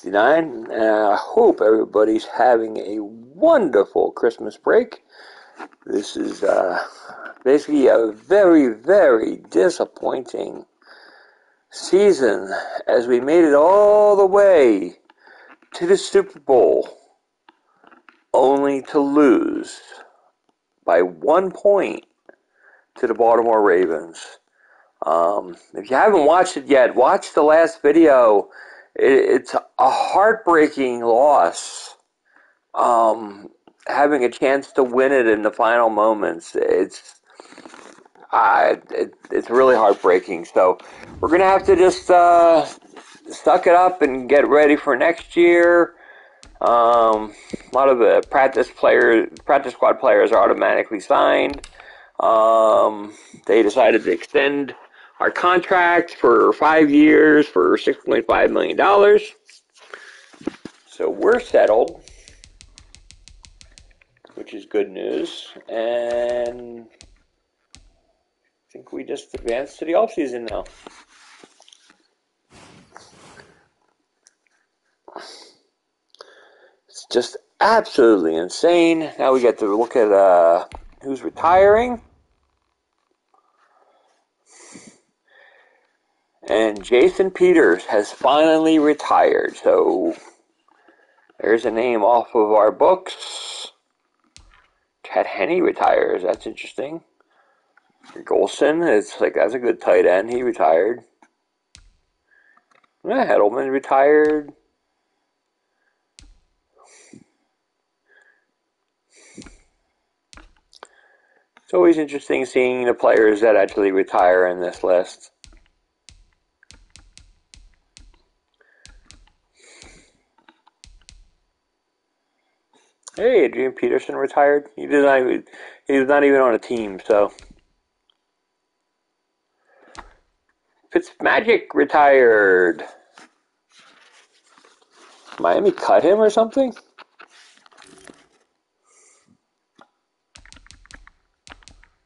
69, and I hope everybody's having a wonderful Christmas break. This is basically a very, very disappointing season as we made it all the way to the Super Bowl only to lose by 1 point to the Baltimore Ravens. If you haven't watched it yet, watch the last video. It's a heartbreaking loss. Having a chance to win it in the final moments, it's really heartbreaking. So we're gonna have to just suck it up and get ready for next year. A lot of the practice squad players are automatically signed. They decided to extend our contract for 5 years for $6.5 million. So we're settled, which is good news. And I think we just advanced to the offseason now. It's just absolutely insane. Now we get to look at who's retiring. And Jason Peters has finally retired. So there's a name off of our books. Chad Henne retires. That's interesting. Golson, that's a good tight end. He retired. Yeah, Hedelman retired. It's always interesting seeing the players that actually retire in this list. Hey, Adrian Peterson retired. He was not even on a team, so. Fitzmagic retired. Miami cut him or something?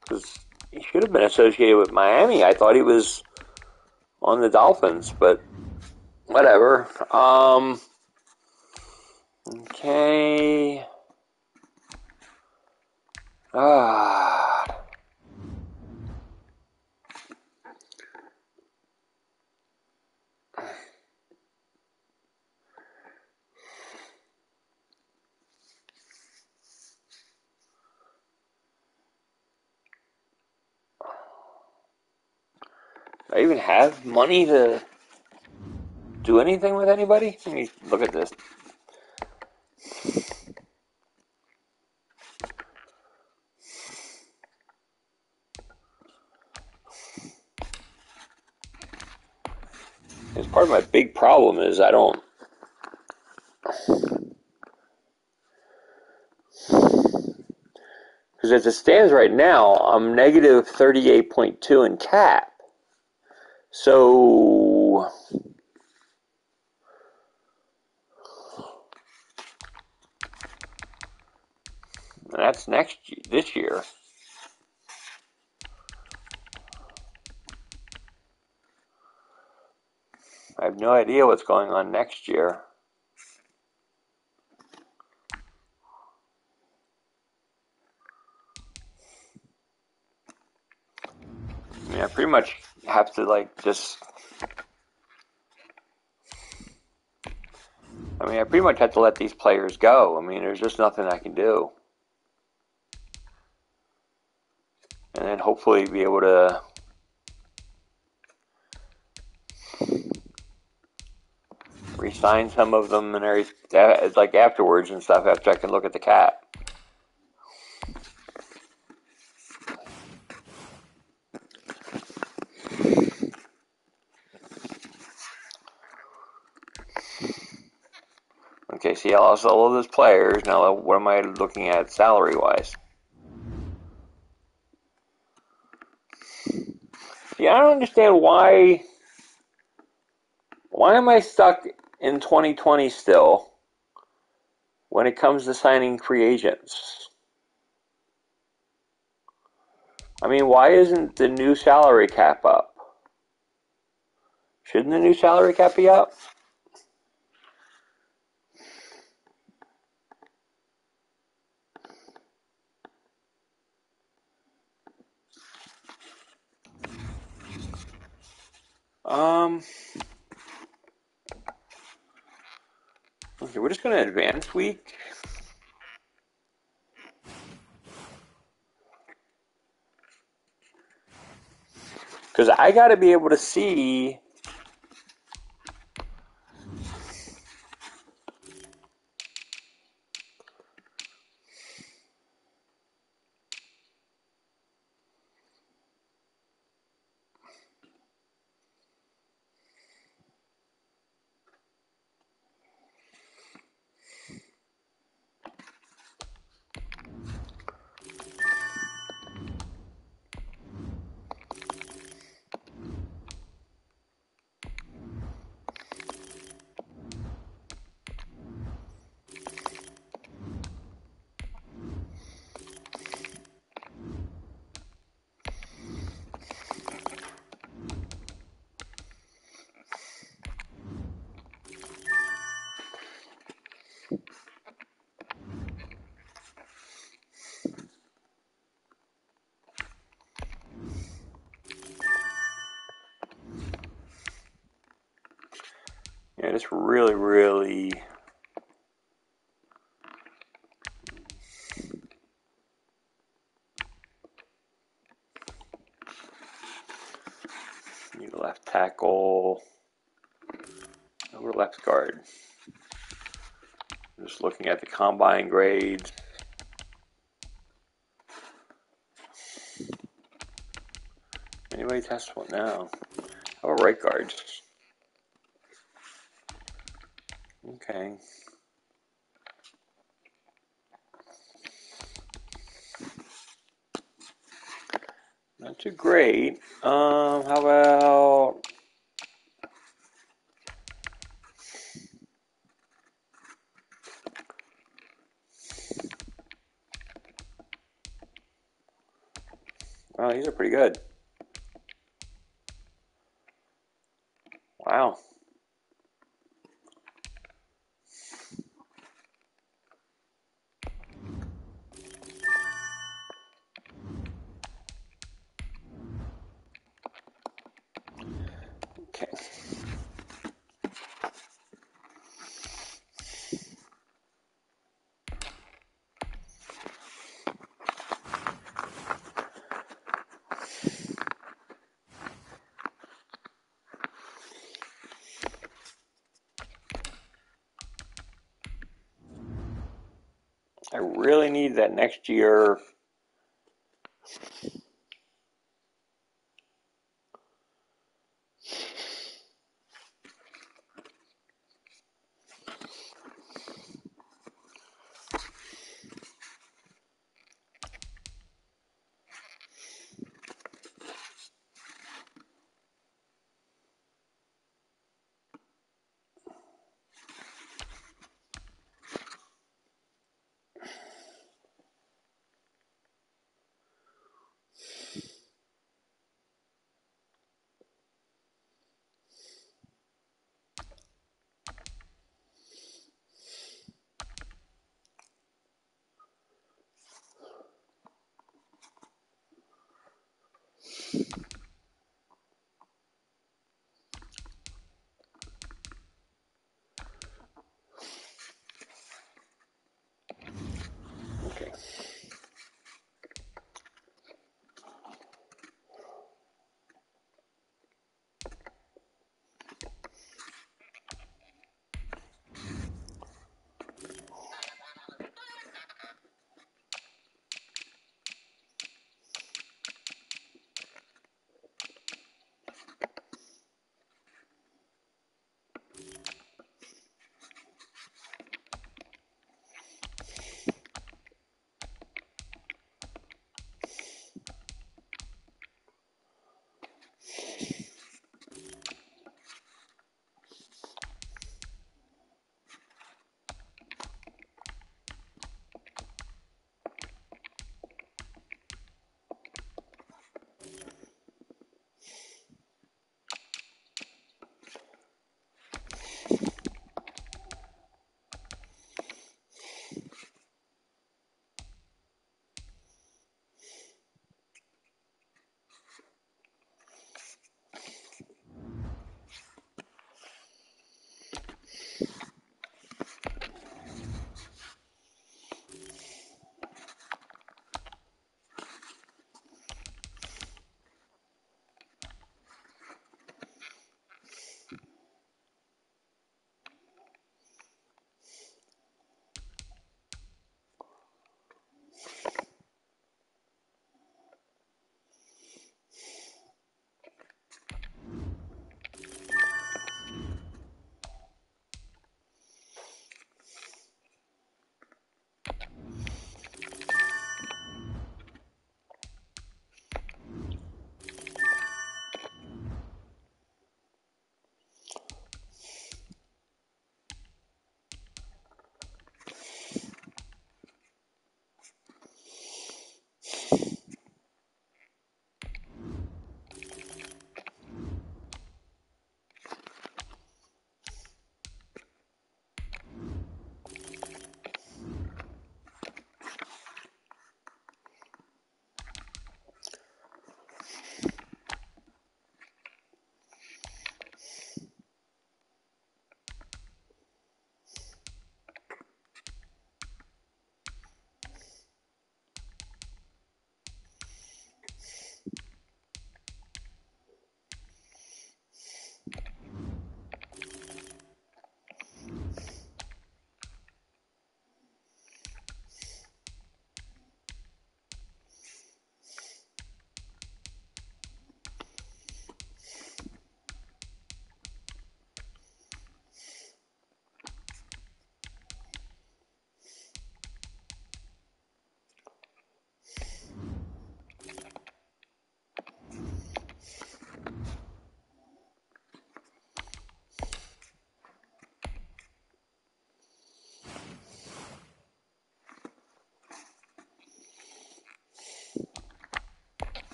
Because he should have been associated with Miami. I thought he was on the Dolphins, but whatever. Okay. Do I even have money to do anything with anybody? Let me look at this. Because part of my big problem is I don't. Because as it stands right now, I'm negative 38.2 in cap. So that's this year. I have no idea what's going on next year. I mean, I pretty much have to I pretty much have to let these players go. I mean, there's just nothing I can do. And then hopefully be able to re-sign some of them and afterwards and stuff after I can look at the cap. Okay, see, I lost all of those players. Now, what am I looking at salary-wise? See, I don't understand why am I stuck in 2020 still when it comes to signing free agents? I mean, why isn't the new salary cap up? Shouldn't the new salary cap be up? Okay, we're just going to advance week. Because I got to be able to see. Yeah, just really. Need a left tackle. Over left guard. Just looking at the combine grades. Anybody test one now? How about right guard? Okay. Not too great. How about oh, these are pretty good. Wow. Okay. I really need that next year.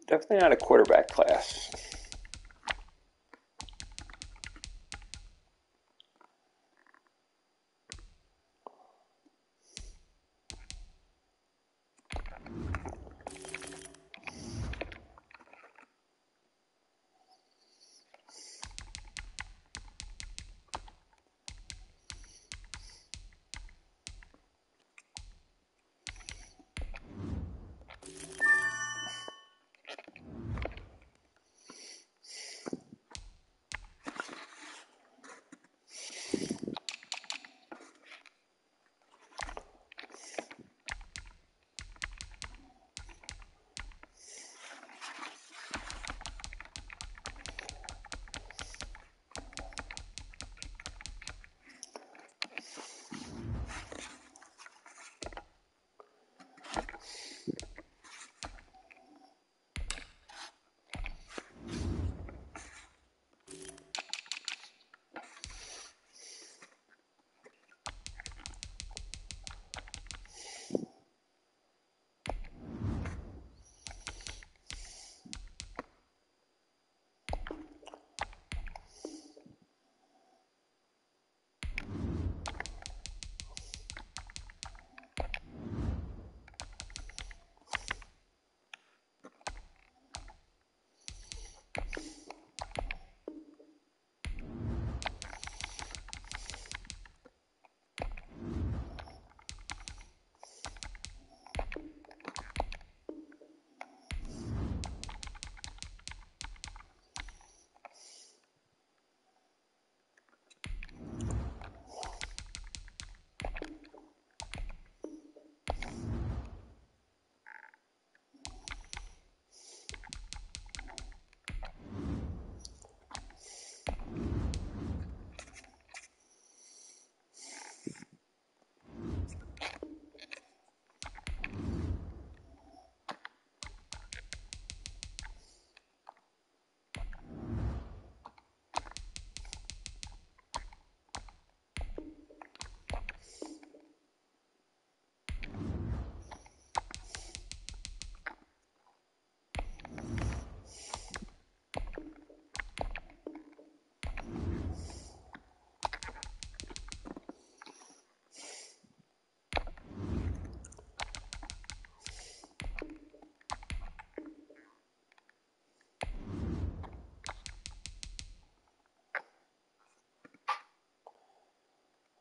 Definitely not a quarterback class.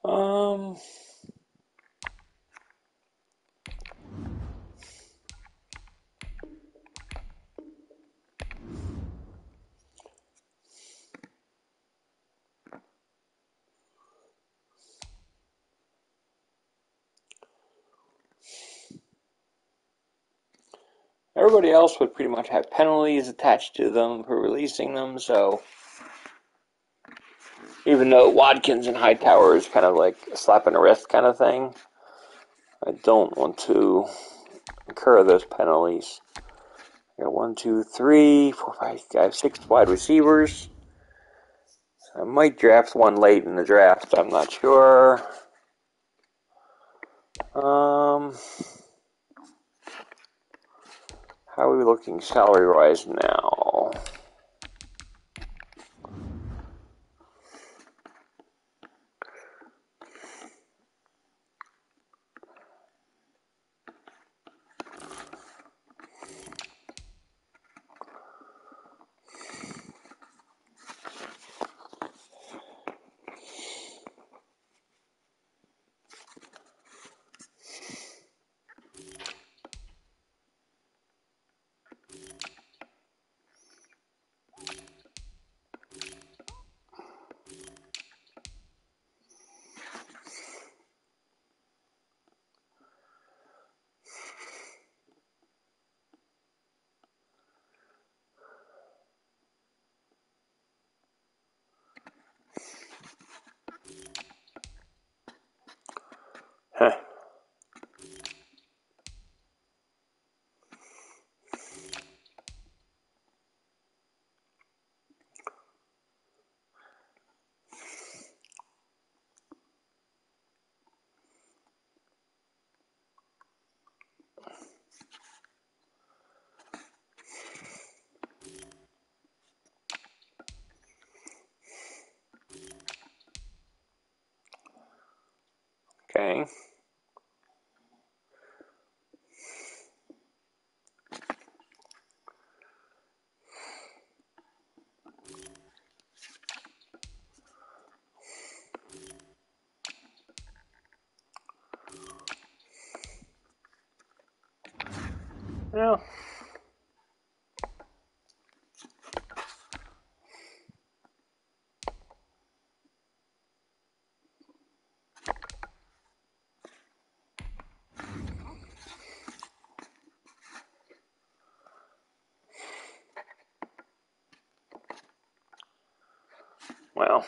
Um, Everybody else would pretty much have penalties attached to them for releasing them, so even though Watkins and Hightower is kind of like a slap in the wrist kind of thing, I don't want to incur those penalties. I got 1, 2, 3, 4, 5, 6 wide receivers. I might draft one late in the draft, I'm not sure. How are we looking salary-wise now? Okay. Well, well.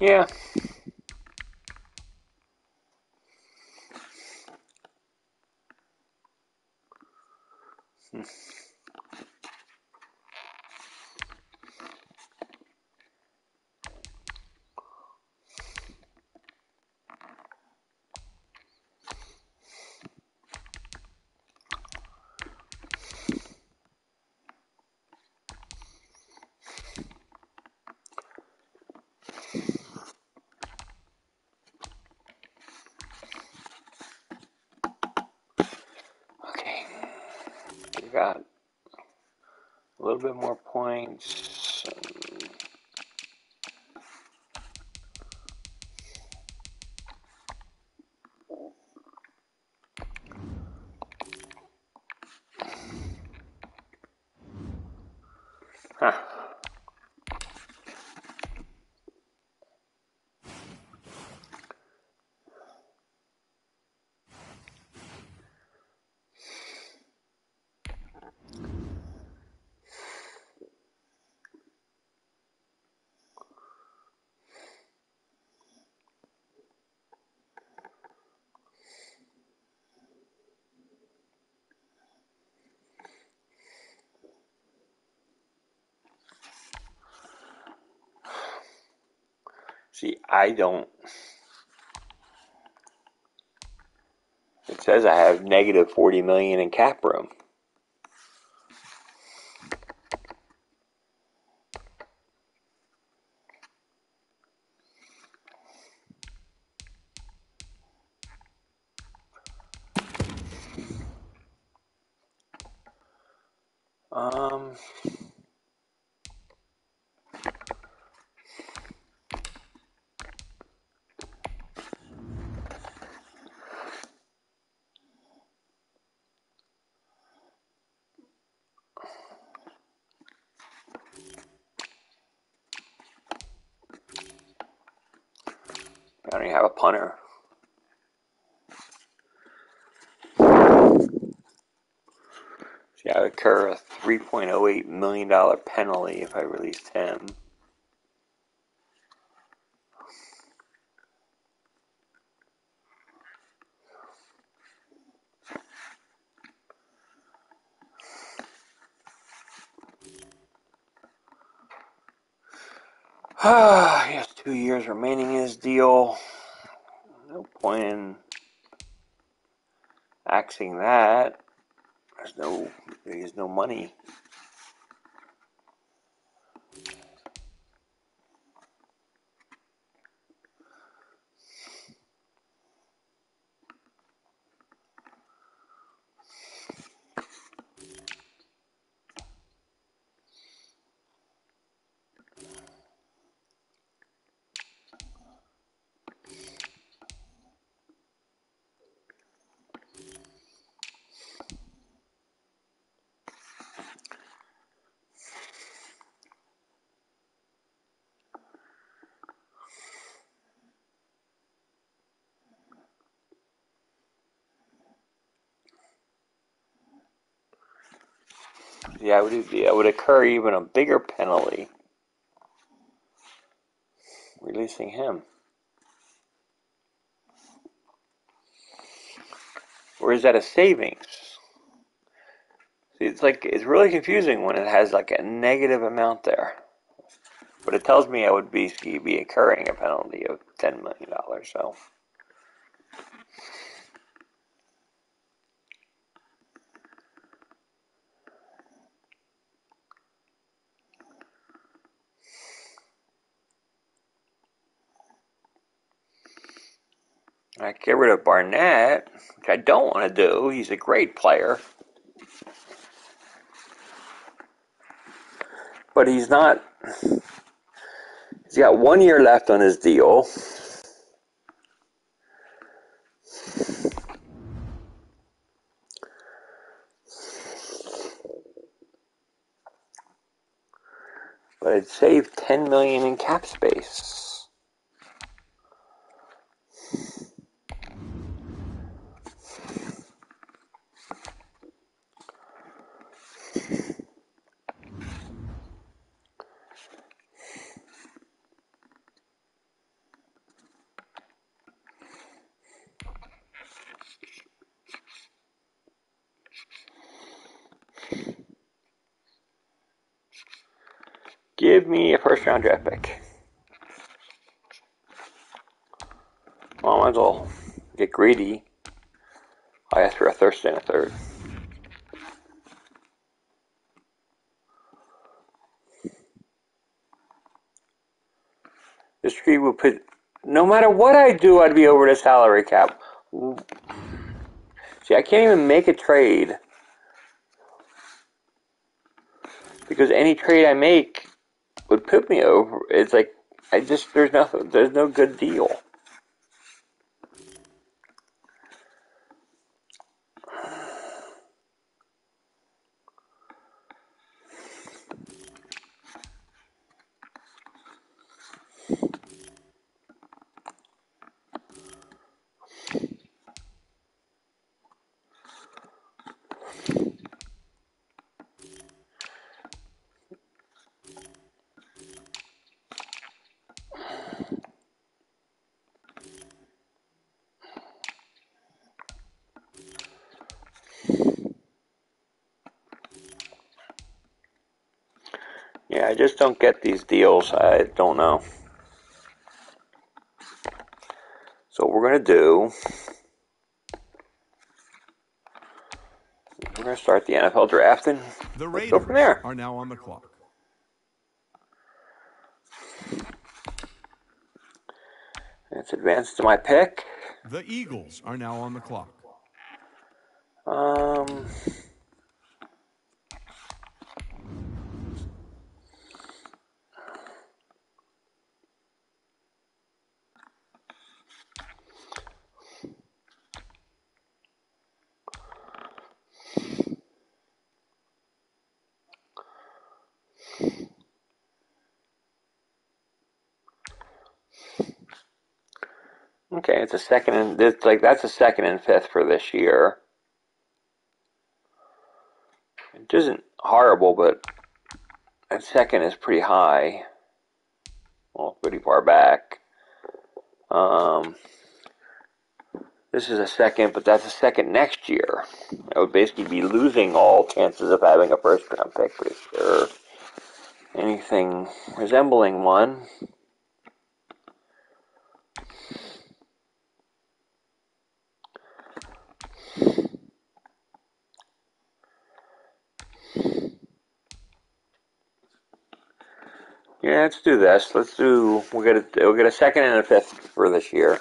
Yeah. Okay. We got a little bit more points. Huh. See, I don't. It says I have negative 40 million in cap room. Um, I don't even have a punter. See, I would incur a $3.08 million penalty if I released him. He has 2 years remaining in his deal. No point in axing that. There's no money. Yeah, I would incur even a bigger penalty releasing him. Or is that a savings? See, it's really confusing when it has like a negative amount there. But it tells me I would be incurring a penalty of $10 million. So. I get rid of Barnett, which I don't want to do. He's a great player. But he's not. He's got 1 year left on his deal. But it saved $10 million in cap space. Give me a first round draft pick. Well, I might as well get greedy. I asked for a first and a third. This tree would put. No matter what I do, I'd be over the salary cap. See, I can't even make a trade. Because any trade I make would put me over. It's like, there's no good deal. Yeah, I just don't get these deals. I don't know. So what we're going to do, we're going to start the NFL draft and let's go from there. Are now on the clock. Let's advance to my pick. The Eagles are now on the clock. Okay, it's a second and that's a second and fifth for this year. It isn't horrible, but that second is pretty high. Well, pretty far back. This is a second, but that's a second next year. I would basically be losing all chances of having a first round pick this year. Anything resembling one. Yeah, let's do this. We'll get a second and a fifth for this year.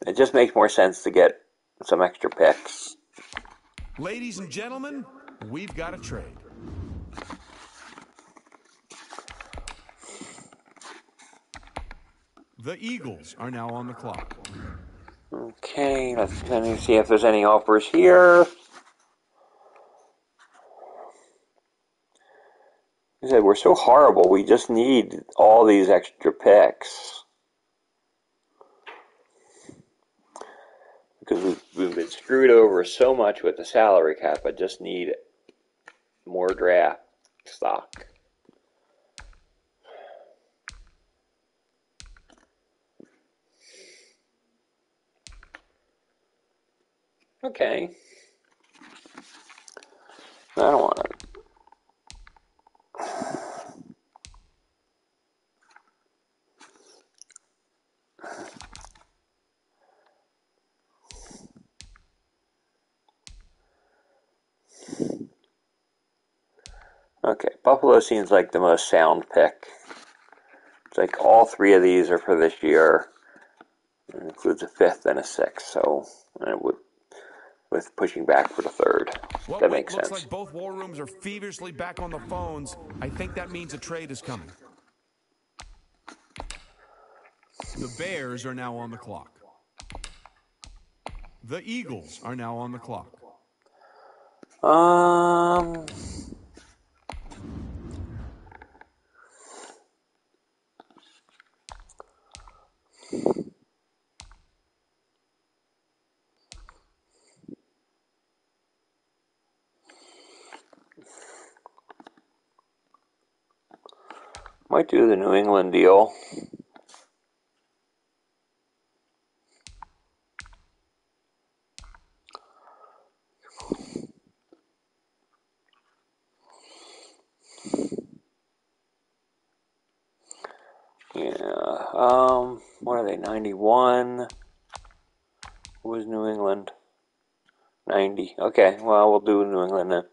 It just makes more sense to get some extra picks. Ladies and gentlemen, we've got a trade. The Eagles are now on the clock. Okay, let me see if there's any offers here. I said, we're so horrible, we just need all these extra picks. Because we've been screwed over so much with the salary cap, I just need more draft stock. Okay. I don't want to. Okay, Buffalo seems like the most sound pick. It's like all three of these are for this year. It includes a fifth and a sixth, so it would, with pushing back for the third. Well, That makes looks sense. like both war rooms are feverishly back on the phones. I think that means a trade is coming. The Bears are now on the clock. The Eagles are now on the clock. Might do the New England deal. Yeah. What are they? 91. What was New England? 90. Okay. Well, we'll do New England then.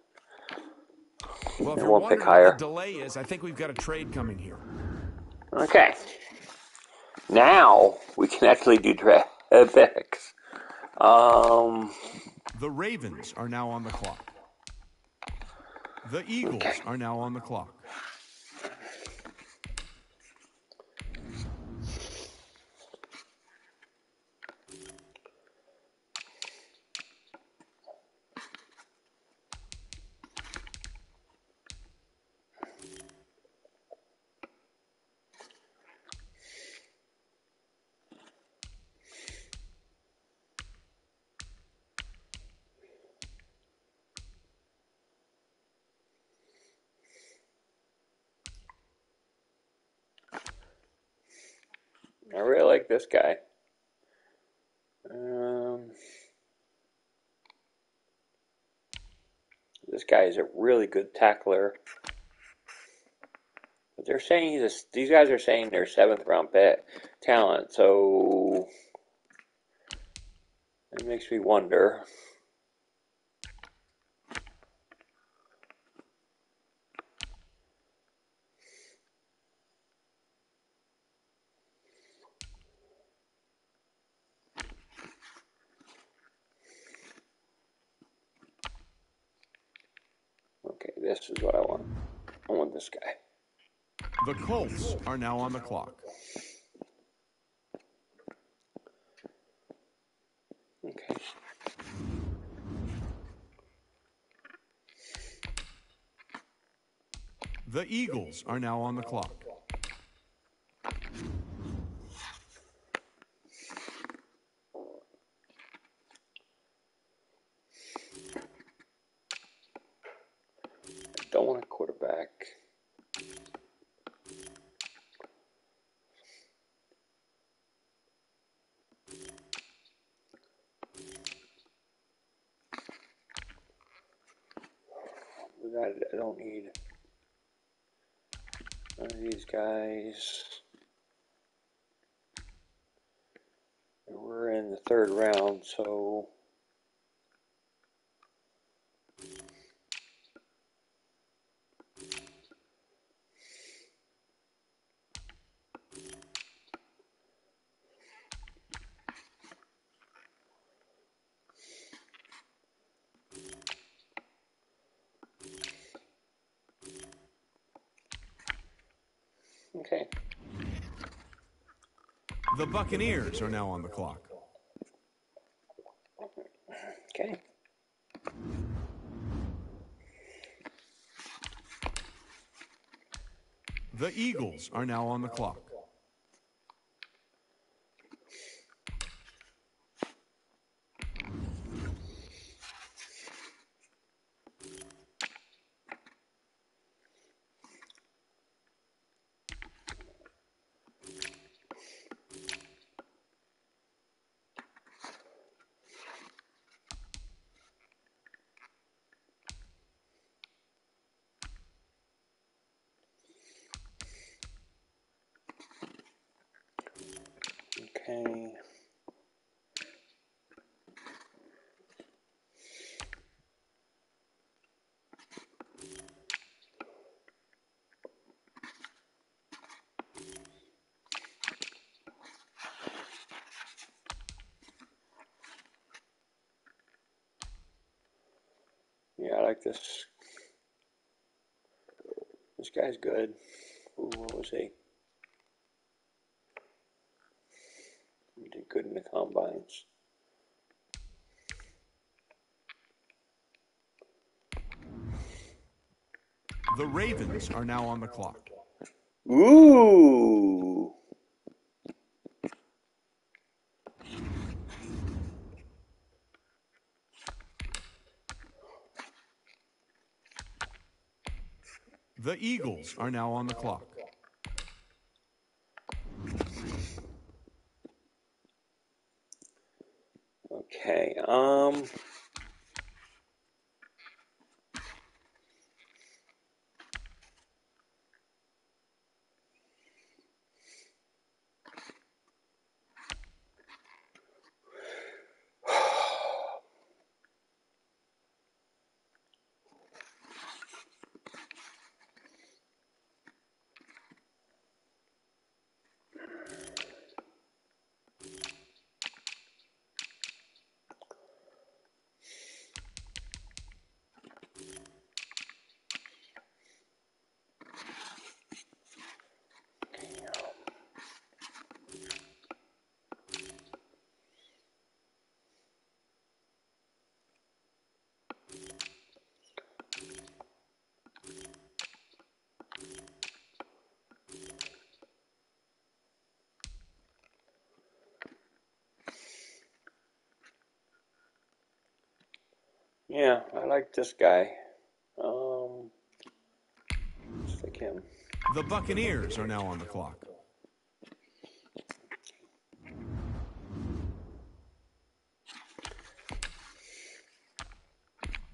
Well, if It you're won't pick wondering what the higher. delay is, I think we've got a trade coming here. Okay. Now we can actually do draft picks. The Ravens are now on the clock. The Eagles Okay. are now on the clock. I really like this guy. This guy is a really good tackler. But they're saying these guys are saying they're 7th round talent, so it makes me wonder. Okay, this is what I want. I want this guy. The Colts are now on the clock. Okay. The Eagles are now on the clock. Don't want a quarterback. I don't need none of these guys. We're in the 3rd round, so okay. The Buccaneers are now on the clock. Okay. The Eagles are now on the clock. like this. This guy's good. Ooh, what was he? He did good in the combines. The Ravens are now on the clock. Ooh. The Eagles are now on the clock. Okay, yeah, I like this guy. Just like him. The Buccaneers are now on the clock.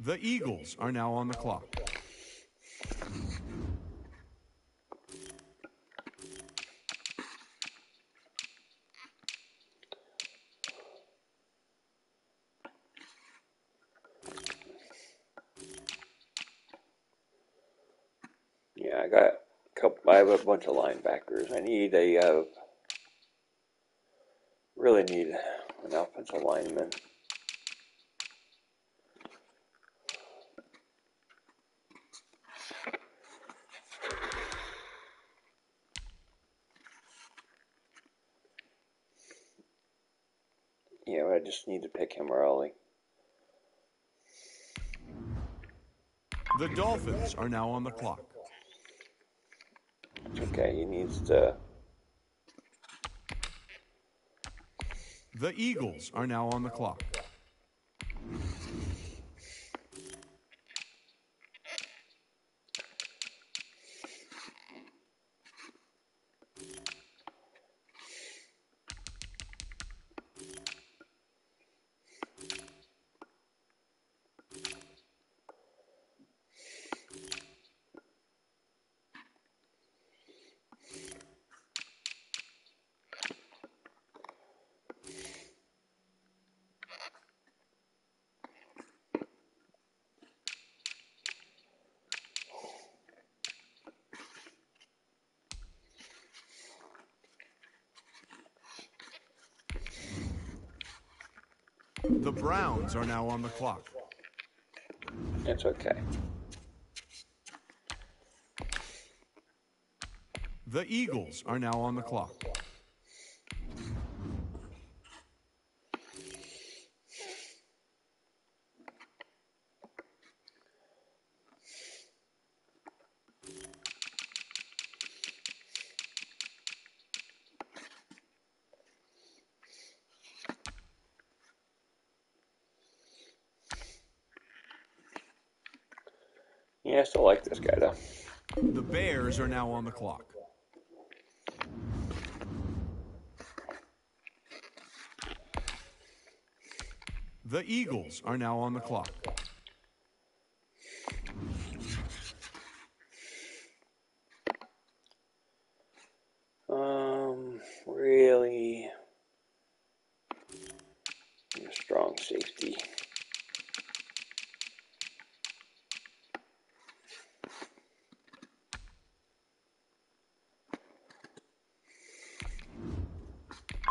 The Eagles are now on the clock. Yeah, I have a bunch of linebackers. I need really need an offensive lineman. Yeah, I just need to pick him early. The Dolphins are now on the clock. Okay, he needs to. The Eagles are now on the clock. The Browns are now on the clock. It's okay. The Eagles are now on the clock. Yeah, I still like this guy though. The Bears are now on the clock. The Eagles are now on the clock. Really a strong safety.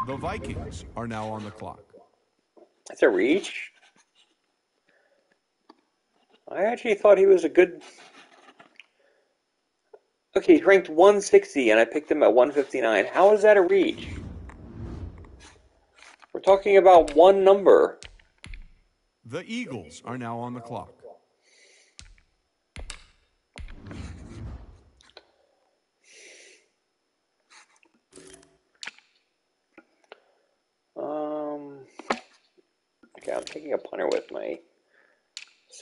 The Vikings are now on the clock. That's a reach. I I actually thought he was a good. Okay, he's ranked 160, and I picked him at 159. How is that a reach? We're talking about one number. The Eagles are now on the clock. Okay, I'm taking a punter with my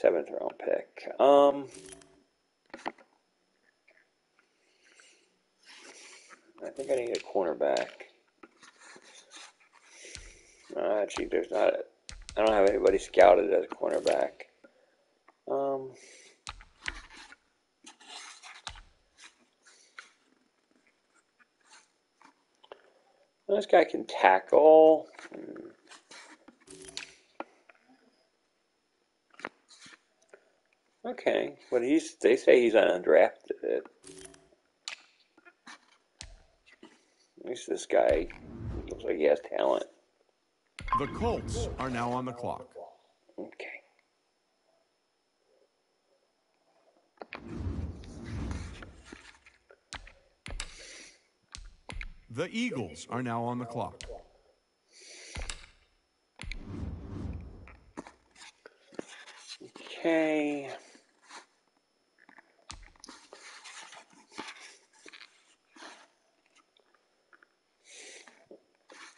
7th round pick. I think I need a cornerback. Actually, there's not. I don't have anybody scouted as a cornerback. This guy can tackle. Okay, but they say he's undrafted. At least this guy looks like he has talent. The Colts are now on the clock. Okay. The Eagles are now on the clock. Okay.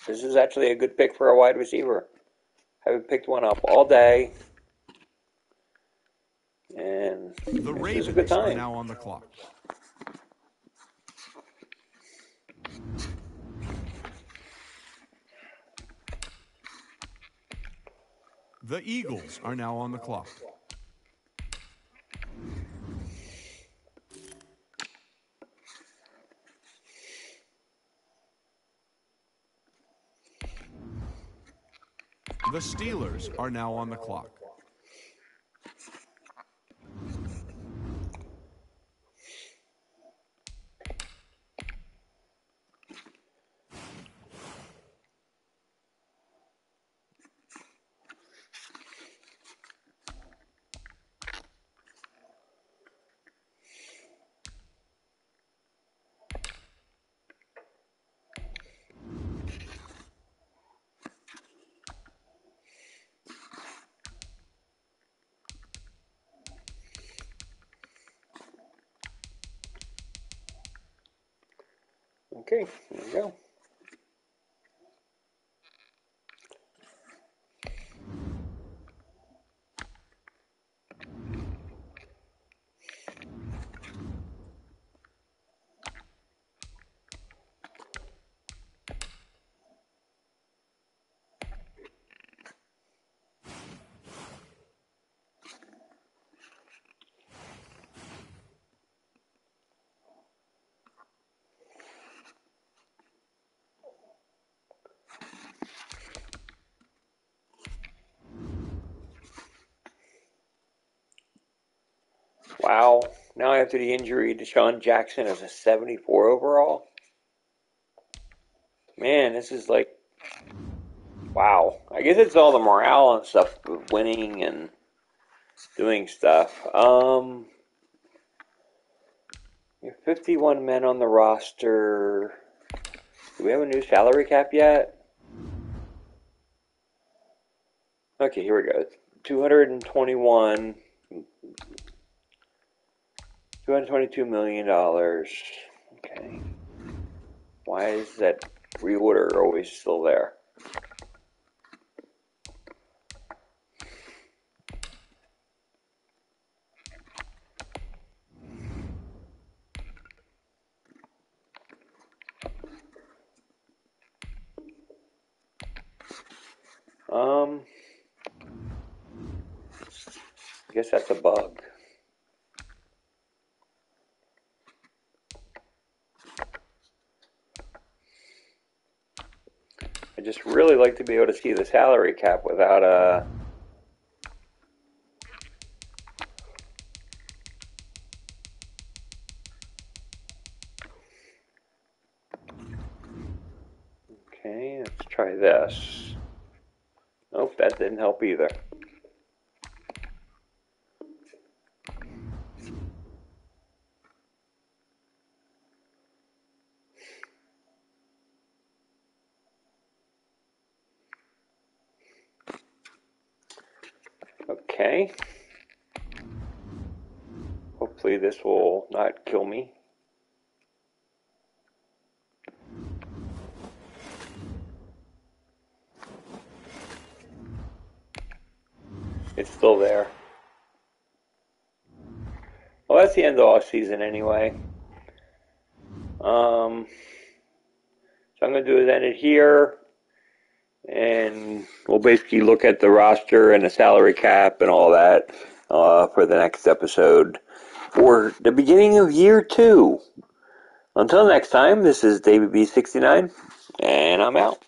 This is actually a good pick for a wide receiver. I haven't picked one up all day. And the this is a good Ravens are time. now on the clock. The Eagles are now on the clock. The Steelers are now on the clock. Okay, there we go. Wow. Now after the injury, Deshaun Jackson is a 74 overall. Man, this is like, wow. I guess it's all the morale and stuff of winning and doing stuff. You have 51 men on the roster. Do we have a new salary cap yet? Okay, here we go. 221, $222 million. Okay. Why is that reorder always still there? I guess that's a bug. I just really like to be able to see the salary cap without a. Okay, let's try this. Nope, that didn't help either. Okay. Hopefully this will not kill me. It's still there. Well, that's the end of Offseason anyway. So I'm going to do is end it here. And we'll basically look at the roster and the salary cap and all that for the next episode for the beginning of year 2. Until next time, this is David B69, and I'm out.